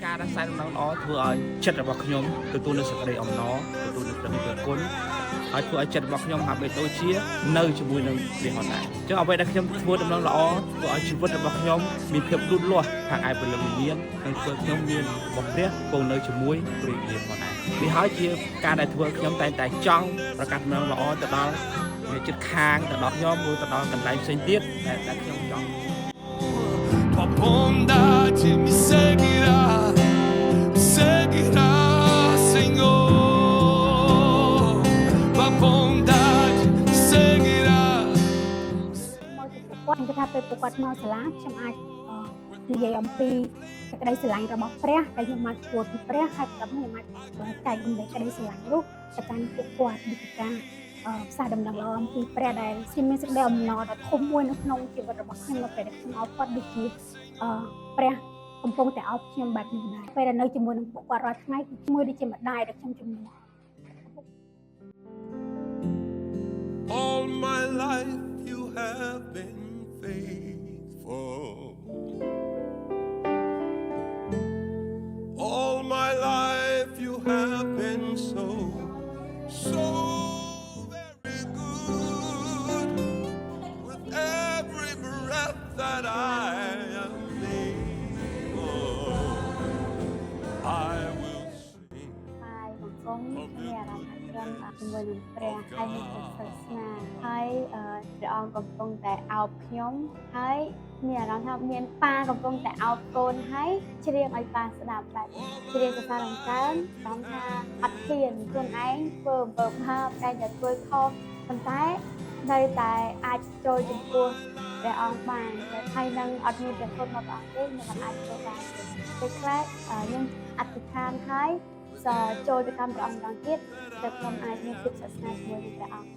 ការរក្សាដំណឹងល្អធ្វើឲ្យចិត្តរបស់ខ្ញុំទទួលនូវសេចក្តីអំណរទទួលនូវព្រះគុណហើយធ្វើឲ្យចិត្តរបស់ខ្ញុំហាក់បីដូចជានៅជាមួយនឹងព្រះហស្ថដែរអញ្ចឹងអ្វីដែលខ្ញុំធ្វើដំណឹងល្អធ្វើឲ្យជីវិតរបស់ខ្ញុំមានភាពលូតលាស់ខាងឯព្រលឹងវិញ្ញាណនិងធ្វើខ្ញុំមានរបស់ព្រះគង់នៅជាមួយព្រះវិញ្ញាណផងដែរនេះហើយជាការដែលធ្វើខ្ញុំតែងតែចង់ប្រកាសដំណឹងល្អទៅដល់អ្នកជិតខាងទៅដល់ខ្ញុំឬទៅដល់កន្លែងផ្សេងទៀតដែលខ្ញុំចង់ Tua bondade me seguirá, Senhor. Tua bondade me seguirá. គាត់គេថាពេលពួកគាត់មកសាលាខ្ញុំអាចនិយាយអំពីសេចក្តីស្រឡាញ់របស់ព្រះដែលខ្ញុំមកធ្វើពីព្រះហើយខ្ញុំអាចចែករំលែកក្តីស្រឡាញ់នោះទៅកាន់ពួកគាត់ដូចការផ្សាយដំណឹងល្អអំពីព្រះដែលខ្ញុំមានសេចក្តីអំណរដ៏ធំមួយនៅក្នុងជីវិតរបស់ខ្ញុំនៅពេលដែលខ្ញុំអបគាត់ដូចជាព្រះកំពុងតែអបខ្ញុំបែបនេះដែរពេលដែលនៅជាមួយនឹងពួកគាត់រាល់ថ្ងៃជាមួយដូចជាម្ដាយដែលខ្ញុំជំនួស All my life you have been faithful. All my life you have been so very good. With every breath that I am able, I will sing. ហើយបង្គំមានអារម្មណ៍ថាជាមួយនឹងព្រះហើយមានសាសនាហើយព្រះអង្គកំពុងតែអោបខ្ញុំហើយមានអារម្មណ៍ថាមានប៉ាកំពុងតែអោបកូនហើយច្រៀងឲ្យប៉ាស្ដាប់បែបច្រៀងសរសើរដង្កើងតាមថាអត់ហ៊ានខ្លួនឯងធ្វើអំពើបាបតែធ្វើខុសប៉ុន្តែនៅតែអាចចូលចំពោះព្រះអង្គបានហើយនឹងអត់មានព្រះគុណរបស់ព្រះអង្គទេខ្ញុំមិនអាចចូលបានទេពេលខ្លះខ្ញុំអធិដ្ឋានហើយចូលទៅកាន់ព្រះអង្គម្ដងទៀតតែខ្ញុំអាចមានភាពសាសនាជាមួយនឹងព្រះអង្គ